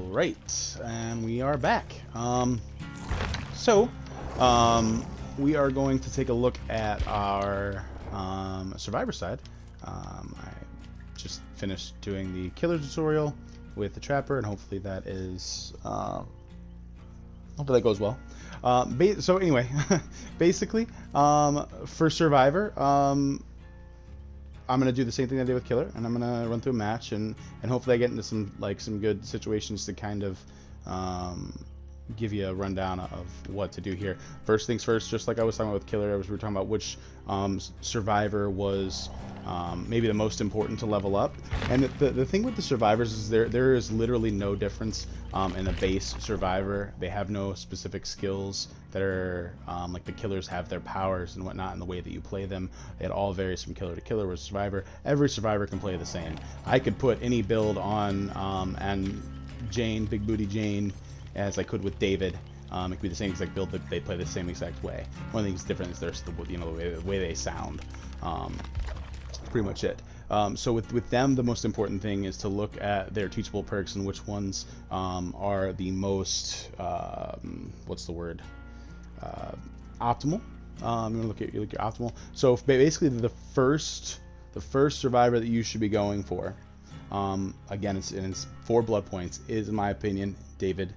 Right, and we are back. So, we are going to take a look at our survivor side. I just finished doing the killer tutorial with the trapper, and hopefully that is hopefully that goes well. So anyway, basically, for survivor, I'm gonna do the same thing I did with killer, and I'm gonna run through a match, and hopefully I get into some good situations to kind of give you a rundown of what to do here. First things first, just like I was talking about with killer, we were talking about which survivor was maybe the most important to level up. And the thing with the survivors is there is literally no difference in a base survivor. They have no specific skills that are like the killers have their powers and whatnot, and the way that you play them, it all varies from killer to killer. With survivor, every survivor can play the same. I could put any build on and Jane, Big Booty Jane, as I could with David. It could be the same exact build, but they play the same exact way. One thing that's different is there's the way they sound. That's pretty much it. So with them, the most important thing is to look at their teachable perks and which ones are the most what's the word, optimal. You want to look at your optimal. So basically, the first survivor that you should be going for, again, it's 4 blood points, is in my opinion David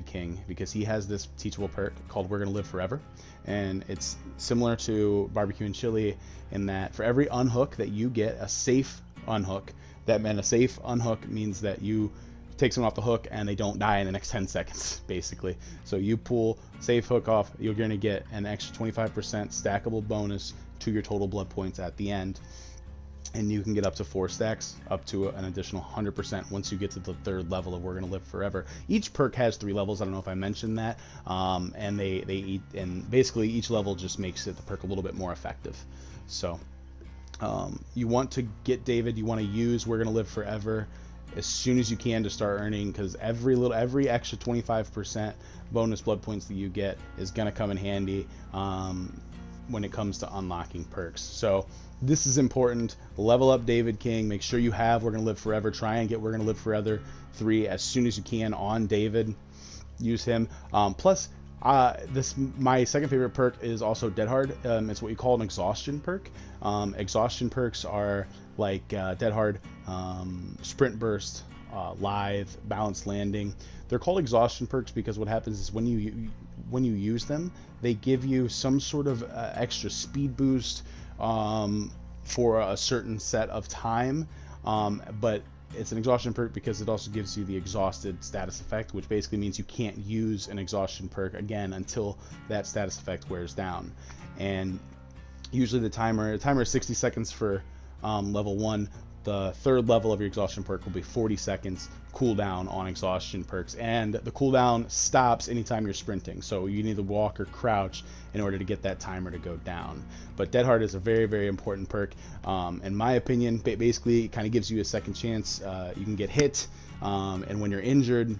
King, because he has this teachable perk called We're Gonna Live Forever, and it's similar to barbecue and chili in that for every unhook that you get, a safe unhook, a safe unhook means that you take someone off the hook and they don't die in the next 10 seconds, basically. So you pull safe hook off, you're gonna get an extra 25% stackable bonus to your total blood points at the end. And you can get up to 4 stacks, up to an additional 100% once you get to the 3rd level of We're Gonna Live Forever. Each perk has 3 levels. I don't know if I mentioned that. And and basically each level just makes the perk a little bit more effective. So you want to get David. You want to use We're Gonna Live Forever as soon as you can to start earning, because every extra 25% bonus blood points that you get is gonna come in handy when it comes to unlocking perks. So this is important. Level up David King. Make sure you have We're Gonna Live Forever. Try and get We're Gonna Live Forever 3 as soon as you can on David. Use him. Plus, my second favorite perk is also Dead Hard. It's what you call an exhaustion perk. Exhaustion perks are like Dead Hard, Sprint Burst, Lithe, Balanced Landing. They're called exhaustion perks because what happens is when you use them, they give you some sort of extra speed boost for a certain set of time, but it's an exhaustion perk because it also gives you the exhausted status effect, which basically means you can't use an exhaustion perk again until that status effect wears down. And usually the timer is 60 seconds for level 1. The 3rd level of your exhaustion perk will be 40 seconds cooldown on exhaustion perks, and the cooldown stops anytime you're sprinting, so you need to walk or crouch in order to get that timer to go down. But Dead Hard is a very, very important perk. In my opinion, basically it kind of gives you a second chance. You can get hit, and when you're injured,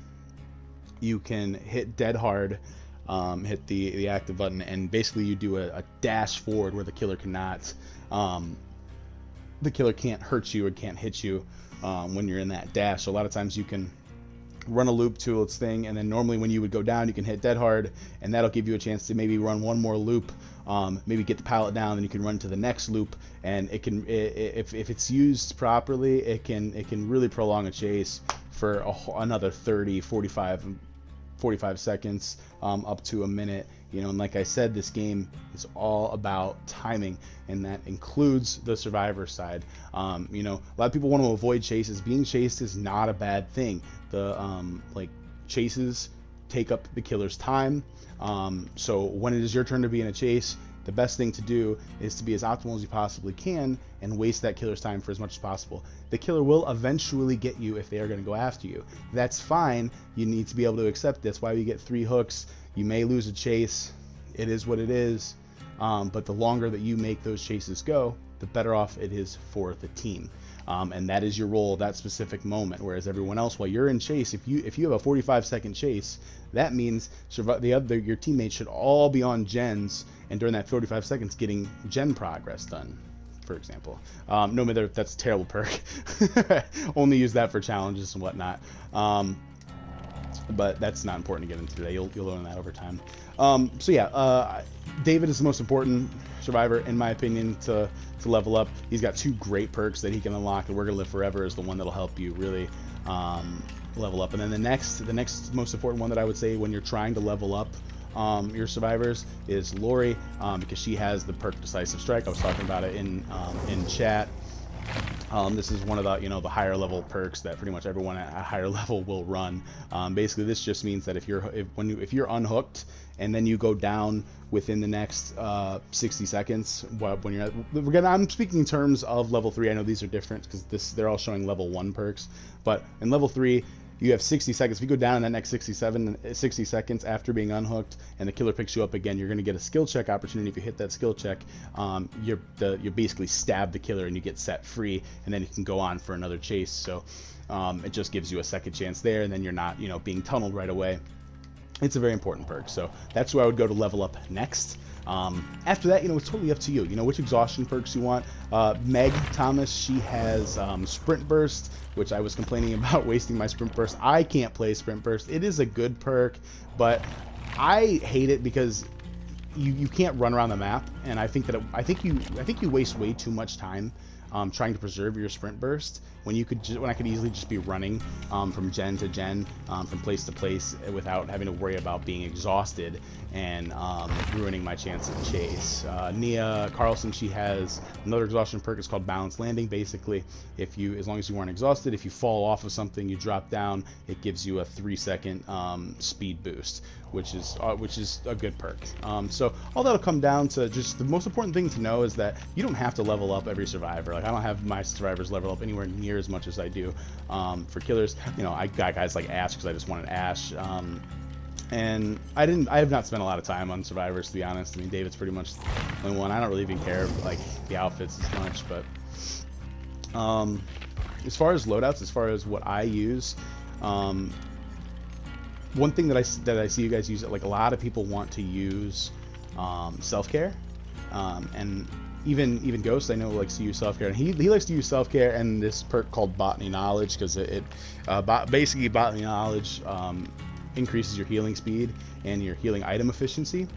you can hit Dead Hard, hit the active button, and basically you do a dash forward where the killer cannot. The killer can't hurt you or can't hit you when you're in that dash. So a lot of times you can run a loop to its thing, and then normally when you would go down, you can hit Dead Hard, and that'll give you a chance to maybe run one more loop, maybe get the pallet down, then you can run to the next loop, and it can, if it's used properly, it can really prolong a chase for another 30, 45 seconds, up to a minute. And like I said, this game is all about timing, and that includes the survivor side. A lot of people want to avoid chases. Being chased is not a bad thing. The chases take up the killer's time. So when it is your turn to be in a chase, the best thing to do is to be as optimal as you possibly can and waste that killer's time for as much as possible. The killer will eventually get you if they are going to go after you. That's fine. You need to be able to accept this. Why we get 3 hooks. You may lose a chase. It is what it is. But the longer that you make those chases go, the better off it is for the team. And that is your role at that specific moment. Whereas everyone else, while you're in chase, if you have a 45-second chase, that means your teammates should all be on gens, and during that 45 seconds getting gen progress done, for example. No matter, that's a terrible perk. Only use that for challenges and whatnot. but that's not important to get into today. You'll learn that over time. So yeah, David is the most important survivor in my opinion to level up. He's got 2 great perks that he can unlock, and We're Gonna Live Forever is the one that'll help you really level up. And then the next most important one that I would say when you're trying to level up your survivors is Lori, because she has the perk Decisive Strike. I was talking about it in chat. This is one of the the higher level perks that pretty much everyone at a higher level will run. Basically, this just means that if you're unhooked and then you go down within the next 60 seconds, when you're I'm speaking in terms of level 3. I know these are different because they're all showing level 1 perks, but in level 3 you have 60 seconds. If you go down in that next 60 seconds after being unhooked and the killer picks you up again, you're going to get a skill check opportunity. If you hit that skill check, you basically stab the killer and you get set free, and then you can go on for another chase. So it just gives you a second chance there, and then you're not being tunneled right away. It's a very important perk, so that's where I would go to level up next. After that, it's totally up to you. Which exhaustion perks you want. Meg Thomas, she has Sprint Burst, which I was complaining about wasting my Sprint Burst. I can't play Sprint Burst. It is a good perk, but I hate it because you can't run around the map, and I think you waste way too much time trying to preserve your Sprint Burst when I could easily just be running from gen to gen, from place to place, without having to worry about being exhausted and ruining my chance of chase. Nia Carlson, she has another exhaustion perk. It's called Balanced Landing. Basically, as long as you aren't exhausted, if you fall off of something, you drop down, it gives you a 3-second speed boost, which is a good perk. So all that'll come down to just the most important thing to know is that you don't have to level up every survivor. Like, I don't have my survivors level up anywhere near as much as I do for killers. I got guys like Ash because I just wanted Ash, and I have not spent a lot of time on survivors, to be honest. I mean, David's pretty much the only one. I don't really even care like the outfits as much, but as far as loadouts, as far as what I use, one thing that I see you guys use, like a lot of people want to use self-care, and even Ghost I know likes to use self-care, and he likes to use self-care and this perk called Botany Knowledge, because basically Botany Knowledge increases your healing speed and your healing item efficiency.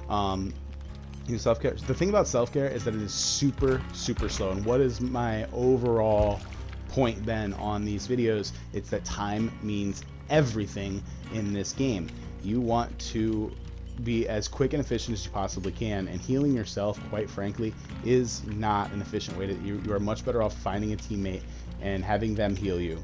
Self-care. The thing about self-care is that it is super slow, and what is my overall point then on these videos? It's that time means everything in this game. You want to be as quick and efficient as you possibly can, and healing yourself, quite frankly, is not an efficient way to. You are much better off finding a teammate and having them heal you.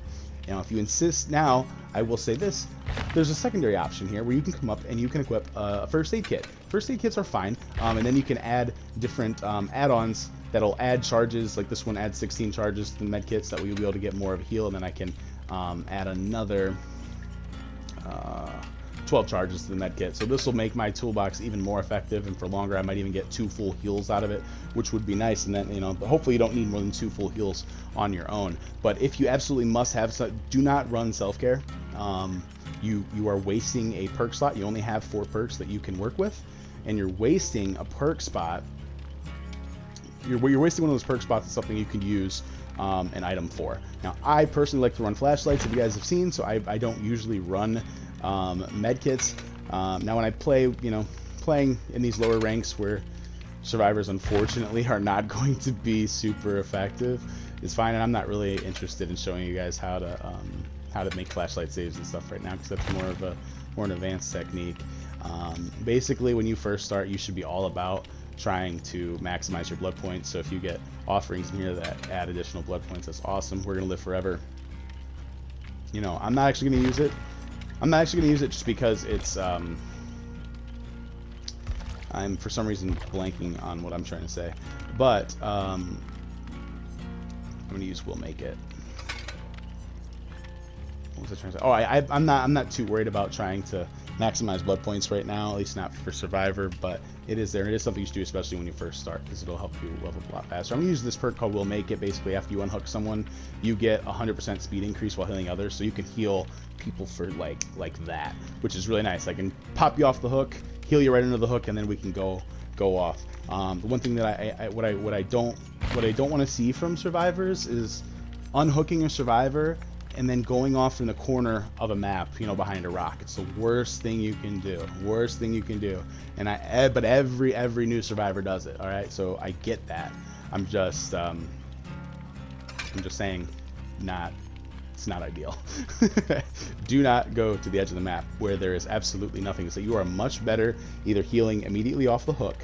If you insist, now I will say this: there's a secondary option here where you can come up and you can equip a first aid kit. First aid kits are fine, and then you can add different add-ons that'll add charges. Like this one adds 16 charges to the med kits, that we'll be able to get more of a heal, and then I can add another 12 charges to the med kit. So this will make my toolbox even more effective, and for longer I might even get 2 full heals out of it, which would be nice. And then hopefully you don't need more than 2 full heals on your own. But if you absolutely must have do not run self-care. You are wasting a perk slot. You only have 4 perks that you can work with, and you're wasting a perk spot. You're wasting one of those perk spots. Is something you could use an item for. Now I personally like to run flashlights, if you guys have seen, so I don't usually run med kits. Now when I play, playing in these lower ranks where survivors unfortunately are not going to be super effective, is fine, and I'm not really interested in showing you guys how to make flashlight saves and stuff right now, because that's more an advanced technique. Basically, when you first start, you should be all about trying to maximize your blood points. So if you get offerings in here that add additional blood points, that's awesome. We're gonna live forever. I'm not actually gonna use it. I'm not actually gonna use it just because it's I'm for some reason blanking on what I'm trying to say, but I'm gonna use Will Make It. What was I trying to say? Oh, I'm not too worried about trying to maximize blood points right now, at least not for Survivor, but it is there, and it is something you should do, especially when you first start, because it'll help you level up a lot faster. I'm gonna use this perk called Will Make It. Basically, after you unhook someone, you get 100% speed increase while healing others, so you can heal people for like that, which is really nice. I can pop you off the hook, heal you right into the hook, and then we can go off. The one thing that what I don't want to see from survivors is unhooking a survivor and then going off in the corner of a map, you know, behind a rock. It's the worst thing you can do. Worst thing you can do. And but every new survivor does it. All right, so I get that. I'm just saying, it's not ideal. Do not go to the edge of the map where there is absolutely nothing. So you are much better either healing immediately off the hook,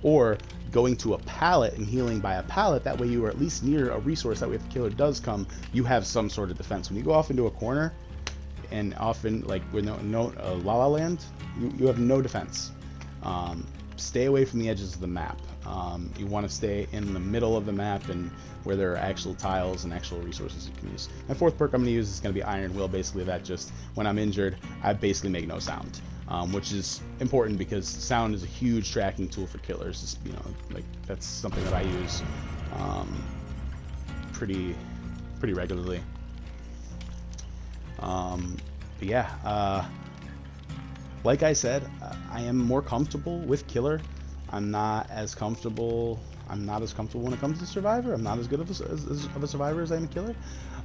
or going to a pallet and healing by a pallet. That way you are at least near a resource. That way if the killer does come, you have some sort of defense. When you go off into a corner, and often like with no La La Land, you have no defense. Stay away from the edges of the map. You want to stay in the middle of the map and where there are actual tiles and actual resources you can use. My fourth perk I'm going to use is going to be Iron Will. Basically that just, when I'm injured, I basically make no sound. Which is important because sound is a huge tracking tool for killers. Just, you know, like that's something that I use pretty regularly. But yeah, like I said, I am more comfortable with killer. I'm not as comfortable when it comes to survivor. I'm not as good of a survivor as I am a killer.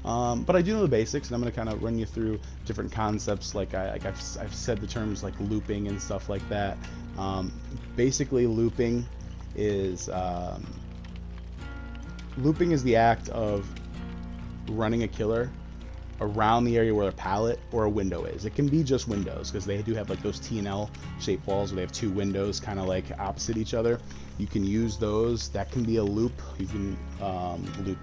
But I do know the basics, and I'm going to kind of run you through different concepts. Like I've said the terms like looping and stuff like that. Basically, looping is the act of running a killer around the area where a pallet or a window is. It can be just windows, because they do have like those T&L shaped walls where they have two windows kind of like opposite each other. You can use those. That can be a loop. You can loop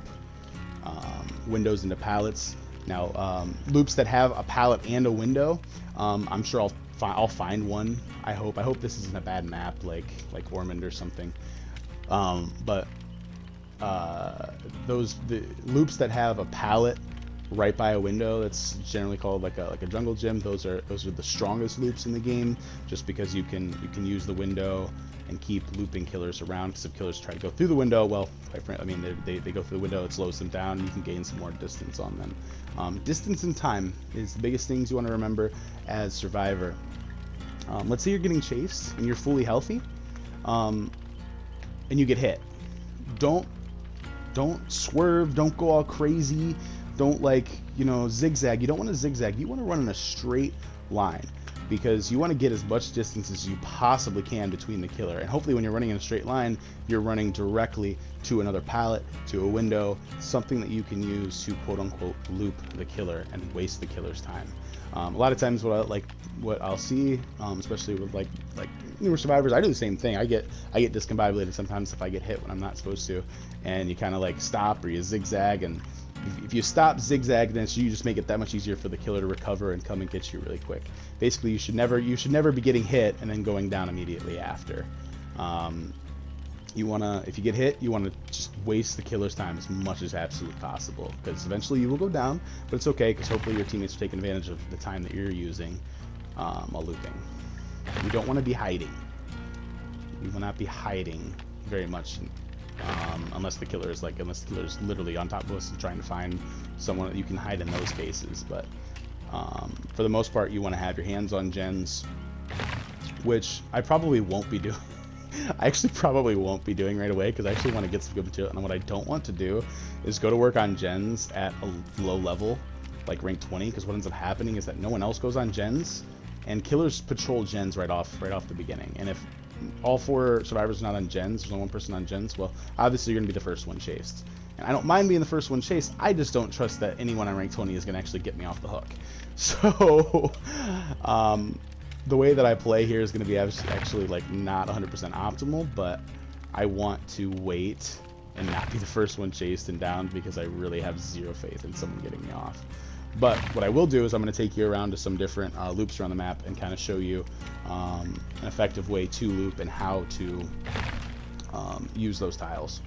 windows into pallets. Now, loops that have a pallet and a window, I'm sure I'll find one. I hope this isn't a bad map like Ormond or something. But the loops that have a pallet right by a window, that's generally called like a jungle gym. Those are the strongest loops in the game, just because you can use the window and keep looping killers around. Because if killers try to go through the window, well, quite frankly, I mean, they go through the window, it slows them down, you can gain some more distance on them. Distance and time is the biggest things you want to remember as survivor. Let's say you're getting chased and you're fully healthy, and you get hit. Don't swerve, don't go all crazy, don't zigzag. You don't want to zigzag, you want to run in a straight line, because you want to get as much distance as you possibly can between the killer. And hopefully when you're running in a straight line, you're running directly to another pallet, to a window, something that you can use to quote unquote loop the killer and waste the killer's time. A lot of times what I'll see, especially with like newer survivors, I do the same thing. I get discombobulated sometimes if I get hit when I'm not supposed to, and you kind of like stop or you zigzag, and if you stop zigzag, then you just make it that much easier for the killer to recover and come and get you really quick. Basically, you should never be getting hit and then going down immediately after. If you get hit, you wanna just waste the killer's time as much as absolutely possible, because eventually you will go down, but it's okay, because hopefully your teammates are taking advantage of the time that you're using while looping. You don't want to be hiding. You will not be hiding very much. Unless the killer is literally on top of us and trying to find someone that you can hide in those cases. But for the most part, you want to have your hands on gens, which I probably won't be doing. I actually probably won't be doing right away, because I actually want to get some good material. And what I don't want to do is go to work on gens at a low level, like rank 20, because what ends up happening is that no one else goes on gens, and killers patrol gens right off the beginning. And if all 4 survivors are not on gens, there's only 1 person on gens, well, obviously you're going to be the first one chased. And I don't mind being the first one chased, I just don't trust that anyone on rank 20 is going to actually get me off the hook. So, the way that I play here is going to be actually like not 100% optimal, but I want to wait and not be the first one chased and downed, because I really have zero faith in someone getting me off. But what I will do is I'm going to take you around to some different loops around the map and kind of show you an effective way to loop and how to use those tiles.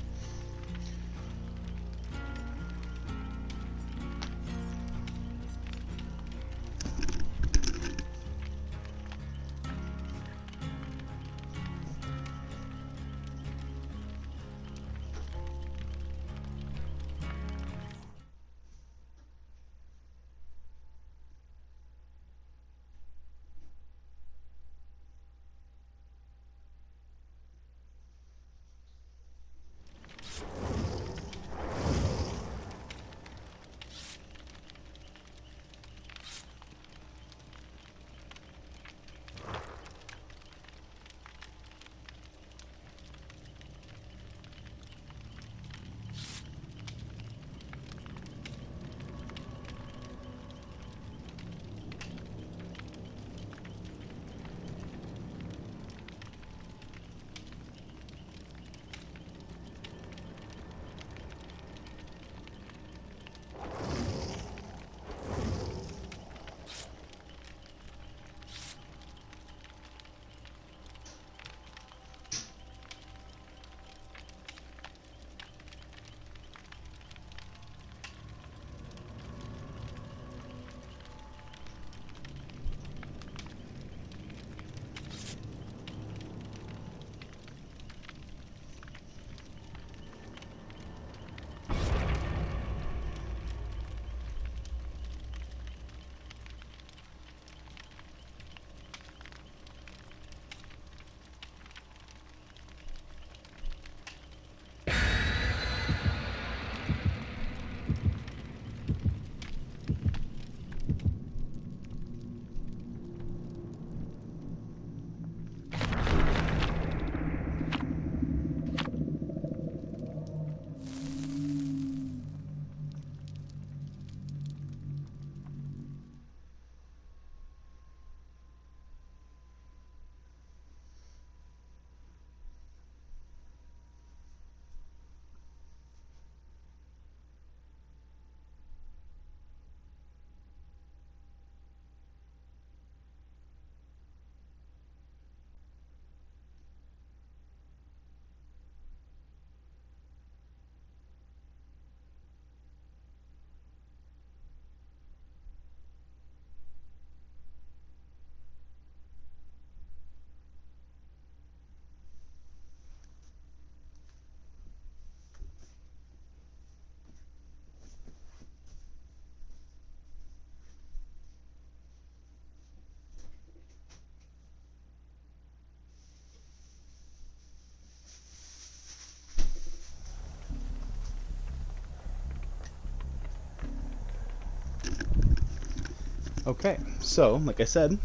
Okay, so like I said,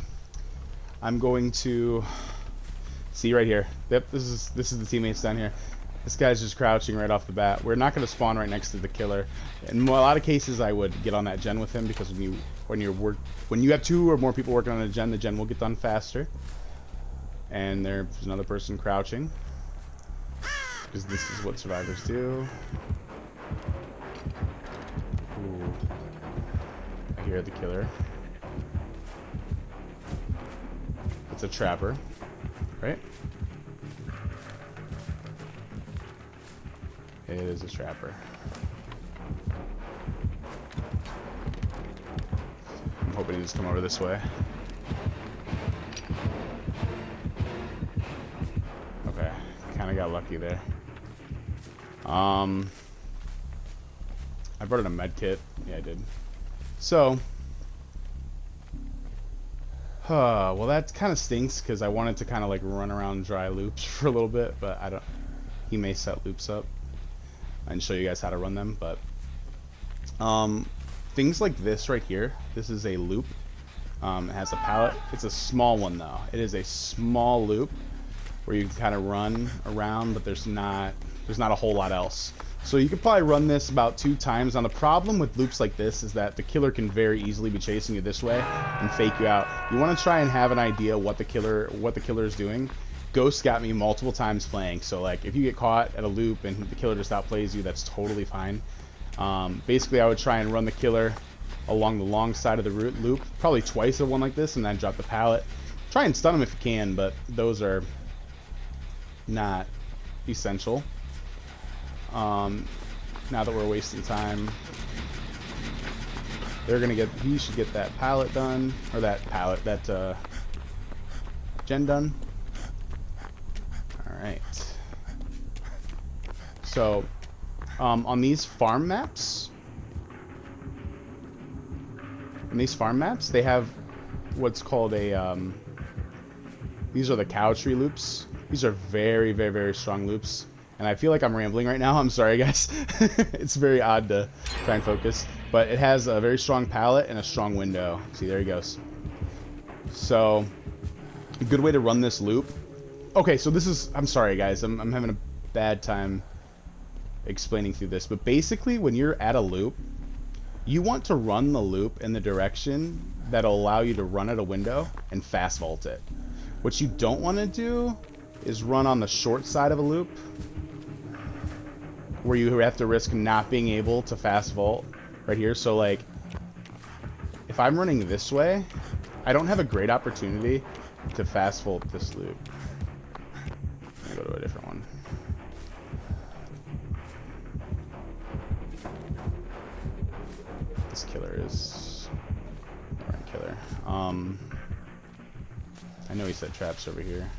I'm going to see right here. Yep, this is the teammates down here. This guy's just crouching right off the bat. We're not going to spawn right next to the killer. In a lot of cases, I would get on that gen with him because when you have 2 or more people working on the gen will get done faster. And there's another person crouching because this is what survivors do. Ooh. I hear the killer. It's a trapper, right? It is a trapper. I'm hoping he just come over this way. Okay, kind of got lucky there. I brought in a med kit. Yeah, I did. So, well, that kind of stinks because I wanted to kind of like run around dry loops for a little bit, but I don't. He may set loops up and show you guys how to run them, but things like this right here. This is a loop. It has a pallet. It's a small one though. It is a small loop where you can kind of run around, but there's not a whole lot else. So you could probably run this about 2 times. Now the problem with loops like this is that the killer can very easily be chasing you this way and fake you out. You want to try and have an idea what the killer is doing. Ghost got me multiple times playing, so like if you get caught at a loop and the killer just outplays you, that's totally fine. Basically I would try and run the killer along the long side of the loop, probably twice at one like this, and then drop the pallet. Try and stun him if you can, but those are not essential. Now that we're wasting time, he should get that pallet done, or that gen done. Alright. So, on these farm maps, they have what's called a, these are the cow tree loops. These are very, very, very strong loops. And I feel like I'm rambling right now. I'm sorry, guys. It's very odd to try and focus. But it has a very strong pallet and a strong window. See, there he goes. So, a good way to run this loop. Okay, so this is... I'm sorry, guys. I'm having a bad time explaining through this. But basically, when you're at a loop, you want to run the loop in the direction that'll allow you to run at a window and fast vault it. What you don't want to do is run on the short side of a loop where you have to risk not being able to fast vault right here. So like if I'm running this way, I don't have a great opportunity to fast vault this loop. I'll go to a different one. This killer is the right killer. I know he set traps over here.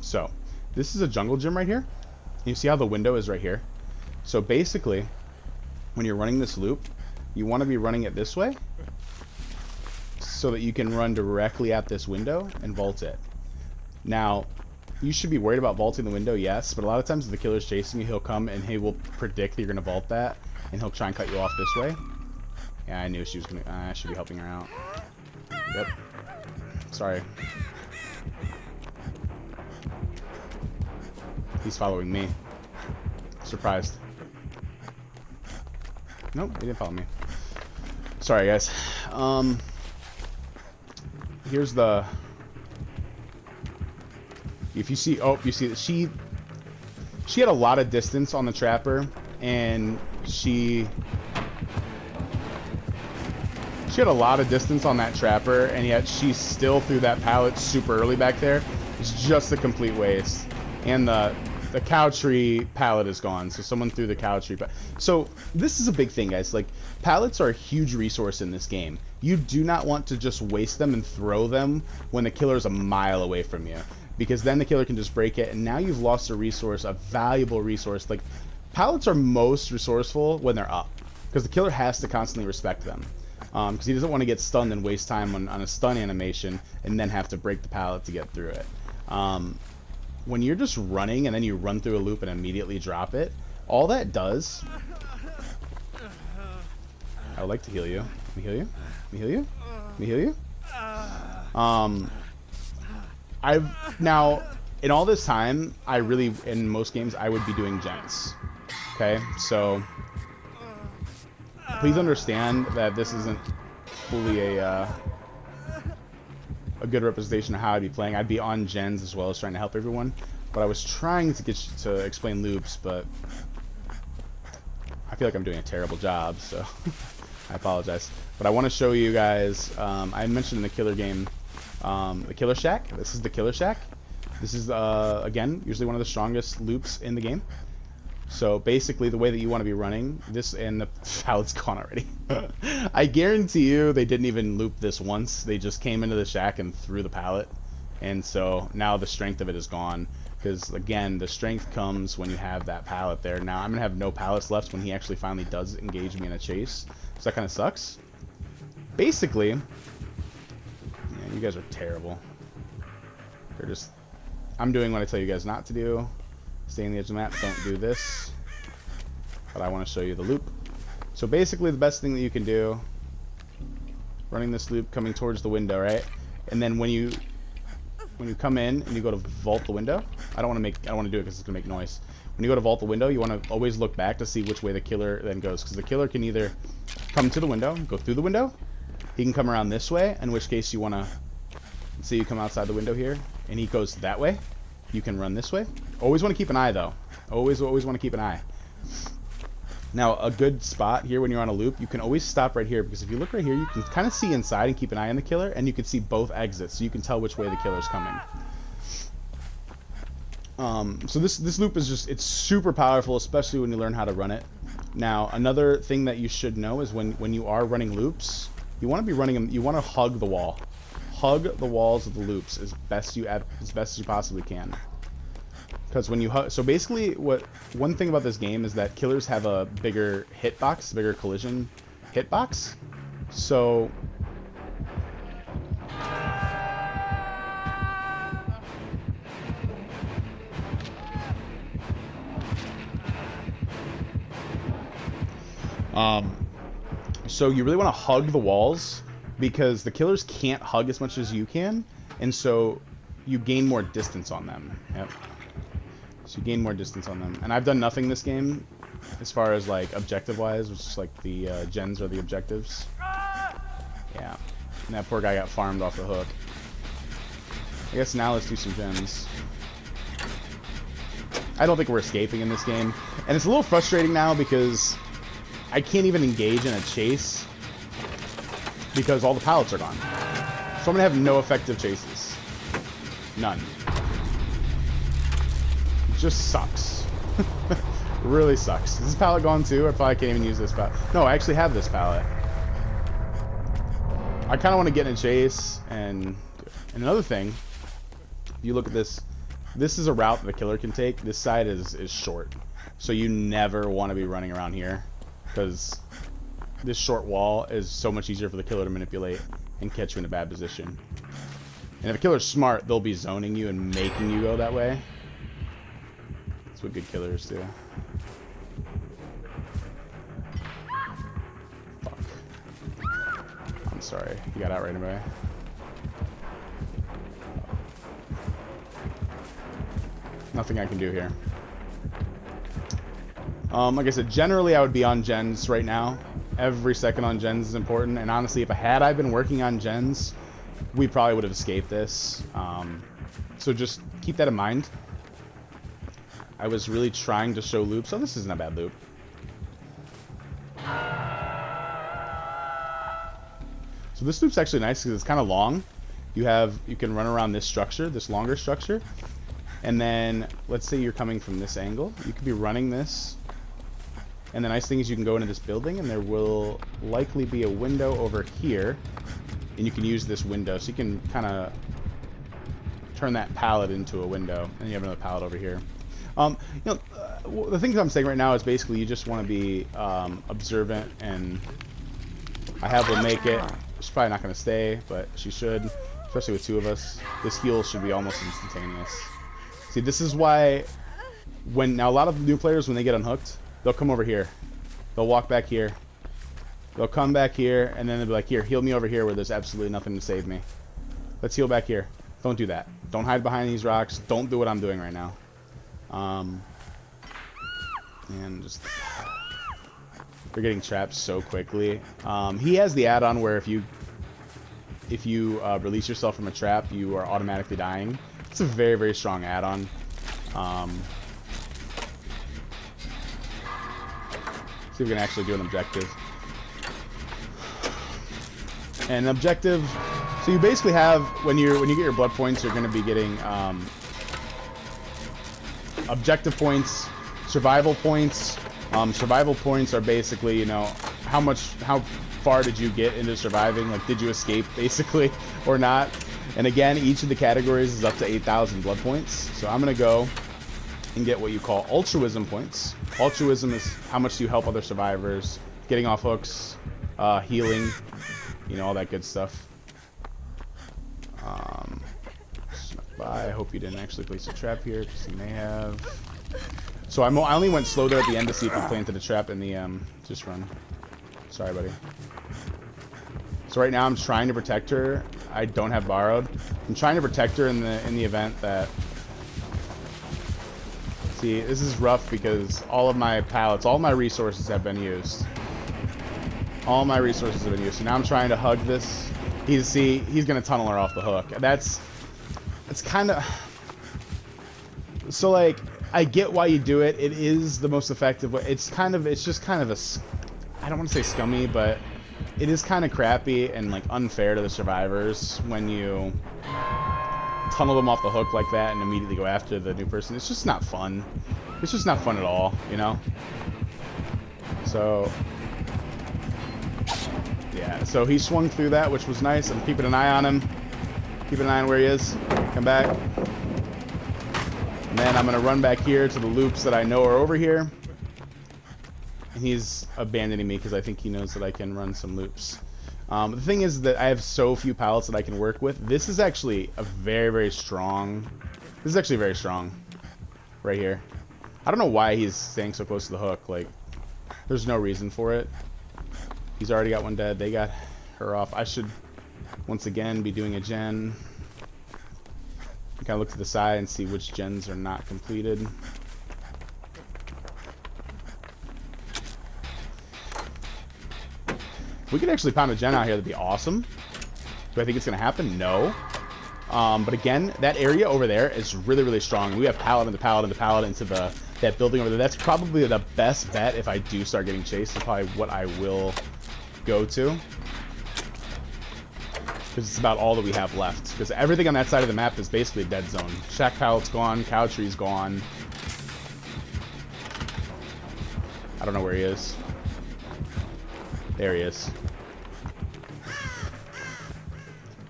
So, this is a jungle gym right here. You see how the window is right here? So basically, when you're running this loop, you want to be running it this way so that you can run directly at this window and vault it. Now, you should be worried about vaulting the window, yes, but a lot of times if the killer's chasing you, he'll come and he will predict that you're going to vault that, and he'll try and cut you off this way. Yeah, I knew she was going to... I should be helping her out. Yep. Sorry. He's following me. Surprised. Nope, he didn't follow me. Sorry, guys. Here's the... If you see... Oh, you see that she had a lot of distance on the trapper, and she had a lot of distance on that trapper, and yet she still threw that pallet super early back there. It's just a complete waste. And the cow tree pallet is gone, so someone threw the cow tree. So this is a big thing, guys. Like, pallets are a huge resource in this game. You do not want to just waste them and throw them when the killer is a mile away from you, because then the killer can just break it, and now you've lost a resource, a valuable resource. Like, pallets are most resourceful when they're up, because the killer has to constantly respect them, because he doesn't want to get stunned and waste time on a stun animation and then have to break the pallet to get through it. When you're just running and then you run through a loop and immediately drop it, All that does... I would like to heal you. Let me heal you. Let me heal you. Let me heal you. I've now, in all this time, I really, in most games, I would be doing gens. Okay, so please understand that this isn't fully a good representation of how I'd be playing. I'd be on gens as well as trying to help everyone, but I was trying to get you to explain loops, but I feel like I'm doing a terrible job, so I apologize. But I want to show you guys, I mentioned in the killer game, the Killer Shack. This is the Killer Shack. This is, again, usually one of the strongest loops in the game. So basically the way that you want to be running this, and the pallet's gone already. I guarantee you they didn't even loop this once. They just came into the shack and threw the pallet. And so now the strength of it is gone. Because again, the strength comes when you have that pallet there. Now I'm going to have no pallets left when he actually finally does engage me in a chase. So that kind of sucks. Basically, man, you guys are terrible. They're just... I'm doing what I tell you guys not to do. Stay on the edge of the map, don't do this. But I want to show you the loop. So basically the best thing that you can do, running this loop, coming towards the window, right? And then when you come in and you go to vault the window, I don't want to do it because it's gonna make noise. When you go to vault the window, you want to always look back to see which way the killer then goes, because the killer can either come to the window, go through the window, he can come around this way, in which case you want to see you come outside the window here, and he goes that way. You can run this way. Always want to keep an eye though. Always want to keep an eye. Now a good spot here when you're on a loop, you can always stop right here, because if you look right here, you can kind of see inside and keep an eye on the killer, and you can see both exits, so you can tell which way the killer's coming. So this loop is just, it's super powerful, especially when you learn how to run it. Now another thing that you should know is when you are running loops, you want to be running them, you want to hug the wall. Hug the walls of the loops as best as you possibly can. Because when you hug, so basically one thing about this game is that killers have a bigger hitbox, bigger collision hitbox. So so you really want to hug the walls, because the killers can't hug as much as you can, and so you gain more distance on them. Yep. So you gain more distance on them. And I've done nothing this game as far as like objective wise, which is like the gens are the objectives. Yeah. And that poor guy got farmed off the hook. I guess now let's do some gens. I don't think we're escaping in this game. And it's a little frustrating now because I can't even engage in a chase because all the pallets are gone. So I'm gonna have no effective chases. None. It just sucks. Really sucks. Is this pallet gone too? I probably can't even use this pallet. No, I actually have this pallet. I kind of want to get in a chase, and another thing, you look at this. This is a route that the killer can take. This side is short, so you never want to be running around here, because this short wall is so much easier for the killer to manipulate and catch you in a bad position. And if a killer's smart, they'll be zoning you and making you go that way. That's what good killers do. Fuck. I'm sorry. You got outright away. Nothing I can do here. Like I said, generally I would be on gens right now. Every second on gens is important, and honestly, if I been working on gens, we probably would have escaped this. So just keep that in mind. I was really trying to show loops. Oh, this isn't a bad loop. So this loop's actually nice because it's kind of long. You can run around this structure, this longer structure, and then let's say you're coming from this angle. You could be running this. And the nice thing is you can go into this building, and there will likely be a window over here, and you can use this window. So you can kind of turn that pallet into a window, and you have another pallet over here. You know, the things I'm saying right now is basically you just want to be observant, and I will make it. She's probably not going to stay, but she should, especially with two of us. This heal should be almost instantaneous. See, this is why now a lot of new players, when they get unhooked, they'll come over here. They'll walk back here. They'll come back here, and then they'll be like, here, heal me over here where there's absolutely nothing to save me. Let's heal back here. Don't do that. Don't hide behind these rocks. Don't do what I'm doing right now. And just... They're getting trapped so quickly. He has the add-on where if you release yourself from a trap, you are automatically dying. It's a very, very strong add-on. See if we can actually do an objective. And objective, so you basically have, when you get your blood points, you're going to be getting objective points, survival points. Survival points are basically, you know, how far did you get into surviving? Like, did you escape, basically, or not? And again, each of the categories is up to 8,000 blood points. So I'm going to go and get what you call altruism points. Altruism is how much do you help other survivors, getting off hooks, healing, you know, all that good stuff. Snuck by. I hope you didn't actually place a trap here, because you may have. So I only went slow there at the end to see if you planted a trap in the, just run. Sorry, buddy. So right now I'm trying to protect her. I don't have borrowed. I'm trying to protect her in the event that... See, this is rough because all of my pallets, all my resources have been used. All my resources have been used. So now I'm trying to hug this. He's going to tunnel her off the hook. It's kind of... So, like, I get why you do it. It is the most effective way. It's just kind of a... I don't want to say scummy, but it is kind of crappy and, like, unfair to the survivors when you tunnel them off the hook like that and immediately go after the new person. It's just not fun. It's just not fun at all, you know? So... yeah, so he swung through that, which was nice. I'm keeping an eye on him. Keeping an eye on where he is. Come back. And then I'm going to run back here to the loops that I know are over here. And he's abandoning me because I think he knows that I can run some loops. The thing is that I have so few pallets that I can work with. This is actually a very, very strong... This is actually very strong. Right here. I don't know why he's staying so close to the hook. Like, there's no reason for it. He's already got one dead. They got her off. I should, once again, be doing a gen. Kind of look to the side and see which gens are not completed. If we could actually pound a gen out here, that'd be awesome. Do I think it's going to happen? No. But again, that area over there is really, really strong. We have pallet into pallet into pallet into that building over there. That's probably the best bet if I do start getting chased. It's probably what I will go to. Because it's about all that we have left. Because everything on that side of the map is basically a dead zone. Shack pallet's gone. Cow tree's gone. I don't know where he is. There he is.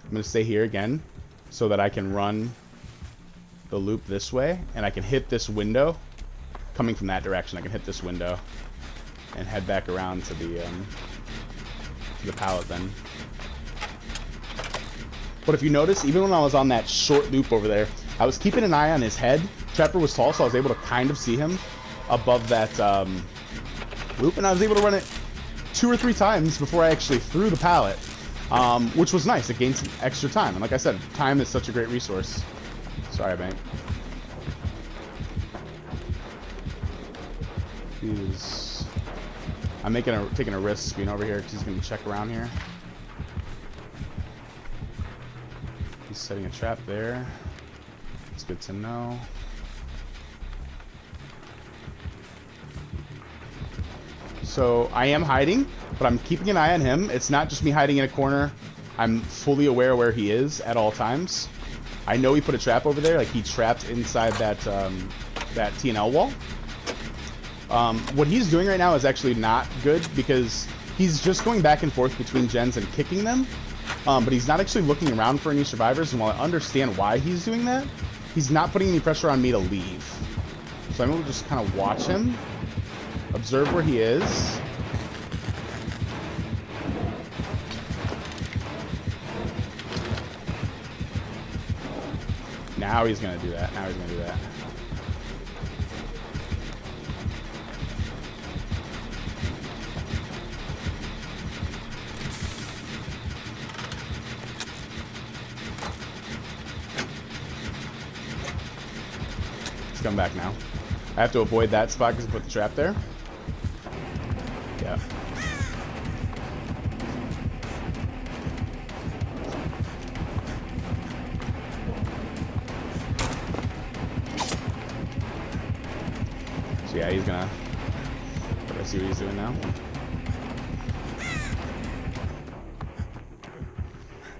I'm going to stay here again so that I can run the loop this way. And I can hit this window. Coming from that direction, I can hit this window. And head back around to the pallet then. But if you notice, even when I was on that short loop over there, I was keeping an eye on his head. Trapper was tall, so I was able to kind of see him above that loop, and I was able to run it 2 or 3 times before I actually threw the pallet, which was nice. It gained some extra time, and like I said, time is such a great resource. Sorry, Bank. I'm taking a risk being over here because he's going to check around here. He's setting a trap there. It's good to know. So I am hiding, but I'm keeping an eye on him. It's not just me hiding in a corner. I'm fully aware where he is at all times. I know he put a trap over there. Like, he trapped inside that TNL wall. What he's doing right now is actually not good because he's just going back and forth between gens and kicking them. But he's not actually looking around for any survivors, and while I understand why he's doing that, he's not putting any pressure on me to leave. So I'm able to just kind of watch him, observe where he is. Now he's going to do that. Now he's going to do that. coming back now. I have to avoid that spot because I put the trap there. Yeah. So yeah, he's gonna... Let's see what he's doing now.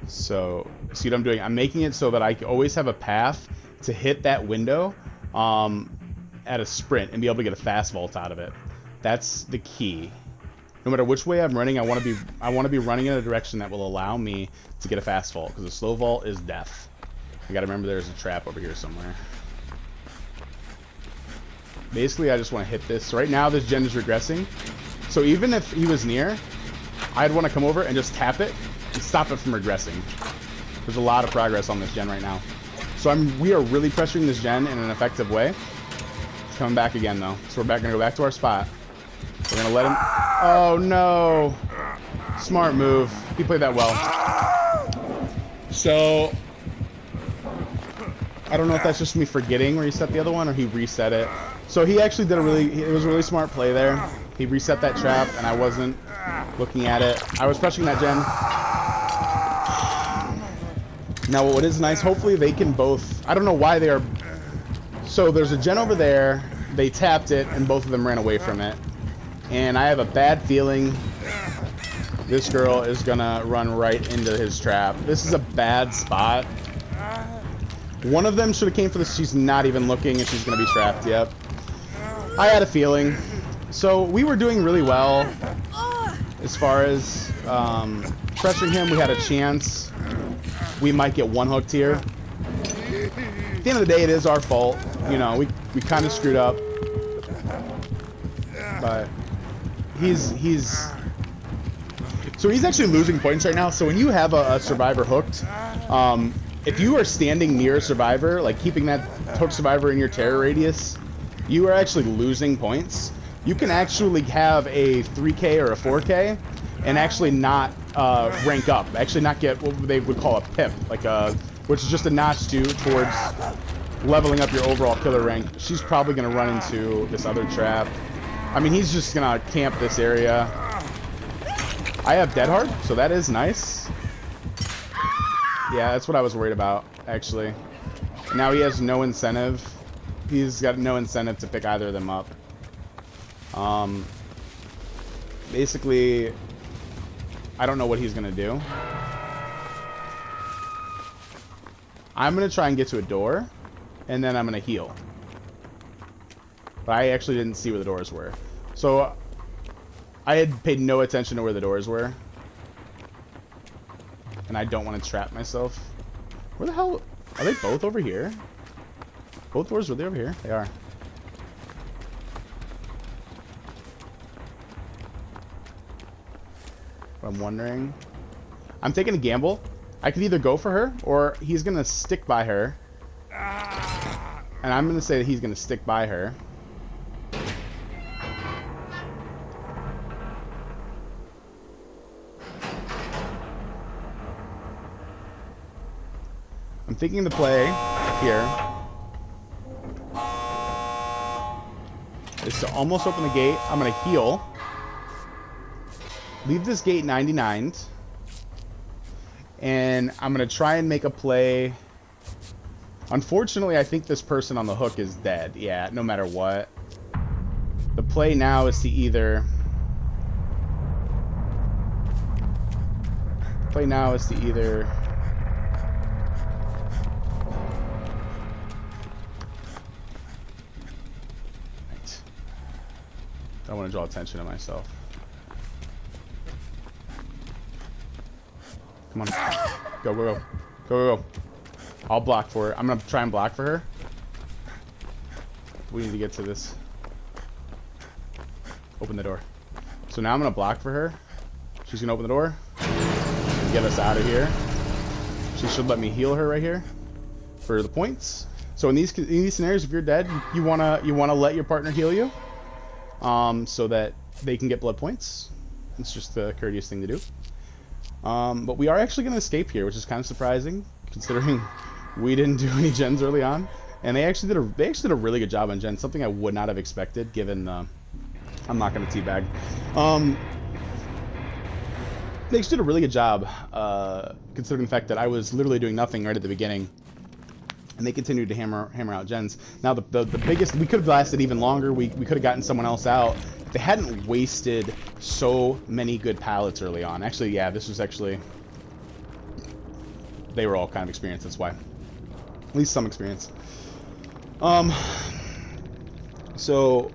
So, see what I'm doing? I'm making it so that I always have a path to hit that window at a sprint and be able to get a fast vault out of it. That's the key. No matter which way I'm running, I want to be running in a direction that will allow me to get a fast vault, because a slow vault is death. I gotta remember there's a trap over here somewhere. Basically, I just want to hit this. So right now, this gen is regressing. So even if he was near, I'd want to come over and just tap it and stop it from regressing. There's a lot of progress on this gen right now. So we are really pressuring this gen in an effective way. It's coming back again though. So we're gonna go back to our spot. We're gonna let him... Oh no! Smart move. He played that well. So... I don't know if that's just me forgetting where he set the other one or he reset it. So he actually did it was a really smart play there. He reset that trap and I wasn't looking at it. I was pressuring that gen. Now what is nice, hopefully they can both... I don't know why they are... So there's a gen over there, they tapped it, and both of them ran away from it. And I have a bad feeling this girl is gonna run right into his trap. This is a bad spot. One of them should have came for this. She's not even looking, and she's gonna be trapped. Yep. I had a feeling. So we were doing really well as far as pressuring him. We had a chance. We might get one hooked here. At the end of the day, it is our fault. You know, we kind of screwed up. But so he's actually losing points right now. So when you have a survivor hooked, if you are standing near a survivor, like keeping that hooked survivor in your terror radius, you are actually losing points. You can actually have a 3K or a 4K and actually not rank up, actually not get what they would call a pip, which is just a notch towards leveling up your overall killer rank. She's probably going to run into this other trap. I mean, he's just going to camp this area. I have Dead Hard, so that is nice. Yeah, that's what I was worried about, actually. Now he has no incentive. He's got no incentive to pick either of them up. Basically, I don't know what he's going to do. I'm going to try and get to a door, and then I'm going to heal. But I actually didn't see where the doors were. So, I had paid no attention to where the doors were. And I don't want to trap myself. Where the hell... Are they both over here? Both doors, were they over here? They are. I'm wondering... I'm taking a gamble. I could either go for her, or he's going to stick by her. And I'm going to say that he's going to stick by her. I'm thinking the play here is to almost open the gate. I'm going to heal. Leave this gate 99'd. And I'm going to try and make a play. Unfortunately, I think this person on the hook is dead. Yeah, no matter what. The play now is to either... I don't want to draw attention to myself. Come on. Go, go, go. Go, go, go. I'll block for her. I'm going to try and block for her. We need to get to this. Open the door. So now I'm going to block for her. She's going to open the door. Get us out of here. She should let me heal her right here for the points. So in these scenarios, if you're dead, you wanna let your partner heal you. So that they can get blood points. It's just the courteous thing to do. But we are actually going to escape here, which is kind of surprising, considering we didn't do any gens early on. and they actually did a really good job on gens, something I would not have expected given. I'm not going to teabag. They actually did a really good job, considering the fact that I was literally doing nothing right at the beginning, and they continued to hammer out gens. Now the biggest, we could have lasted even longer. We could have gotten someone else out. They hadn't wasted so many good pallets early on. Actually, yeah, this was actually, they were all kind of experienced. That's why, at least some experience. So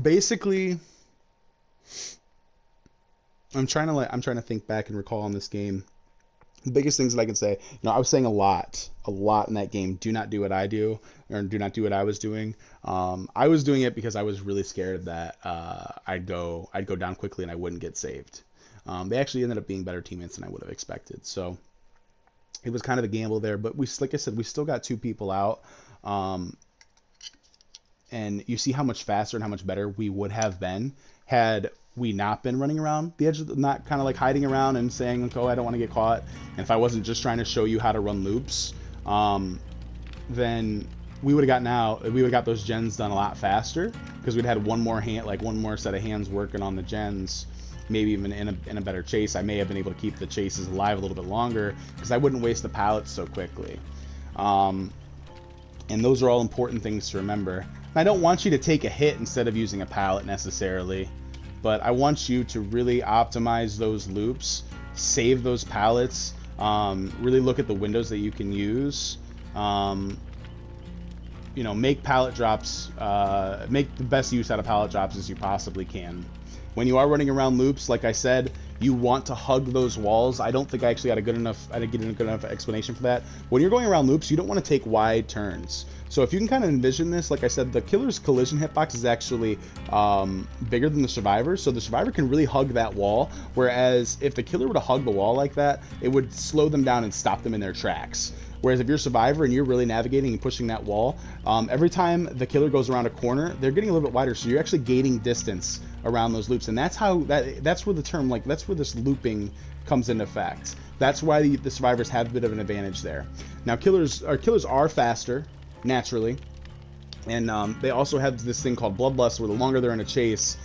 basically, I'm trying to think back and recall on this game. The biggest things that I can say, I was saying a lot in that game. Do not do what I do, or do not do what I was doing. I was doing it because I was really scared that I'd go down quickly and I wouldn't get saved. They actually ended up being better teammates than I would have expected. So it was kind of a gamble there. But like I said, we still got 2 people out. And you see how much faster and how much better we would have been had we not been running around the edge, not kind of like hiding around and saying, oh, I don't want to get caught. And if I wasn't just trying to show you how to run loops, then we would have gotten out. We would have got those gens done a lot faster because we'd had one more set of hands working on the gens, maybe even in a better chase. I may have been able to keep the chases alive a little bit longer because I wouldn't waste the pallets so quickly. And those are all important things to remember. And I don't want you to take a hit instead of using a pallet necessarily, but I want you to really optimize those loops, save those pallets, really look at the windows that you can use, make pallet drops, make the best use out of pallet drops as you possibly can. When you are running around loops, like I said, you want to hug those walls. I don't think I actually had a good enough explanation for that. When you're going around loops, you don't want to take wide turns. So if you can kind of envision this, like I said, the killer's collision hitbox is actually bigger than the survivor, so the survivor can really hug that wall, whereas if the killer were to hug the wall like that, it would slow them down and stop them in their tracks. Whereas if you're a survivor and you're really navigating and pushing that wall, every time the killer goes around a corner, they're getting a little bit wider, so you're actually gaining distance around those loops. And that's where the term, that's where this looping comes into effect. That's why the survivors have a bit of an advantage there. Now killers are faster naturally, and they also have this thing called bloodlust, where the longer they're in a chase,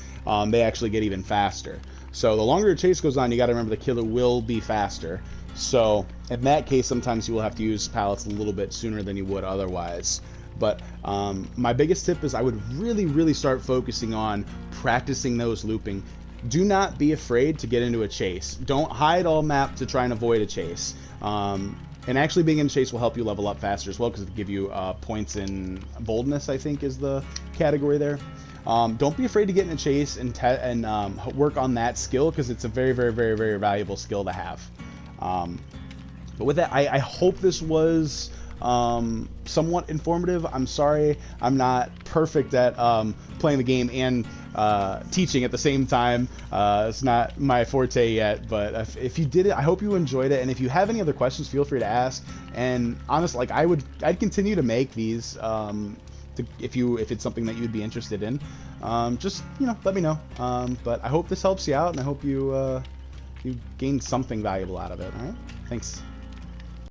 they actually get even faster. So the longer a chase goes on, you got to remember the killer will be faster. So in that case, sometimes you will have to use pallets a little bit sooner than you would otherwise. But my biggest tip is I would really start focusing on practicing those looping. Do not be afraid to get into a chase. Don't hide all map to try and avoid a chase. And actually being in a chase will help you level up faster as well, because it'll give you points in boldness, I think is the category there. Don't be afraid to get in a chase and work on that skill, because it's a very valuable skill to have. But with that, I hope this was somewhat informative. I'm sorry I'm not perfect at playing the game and teaching at the same time. It's not my forte yet, but if you did it, I hope you enjoyed it. And if you have any other questions, feel free to ask. And honestly, I'd continue to make these if it's something that you'd be interested in. Just let me know. But I hope this helps you out, and I hope you gained something valuable out of it. All right, thanks.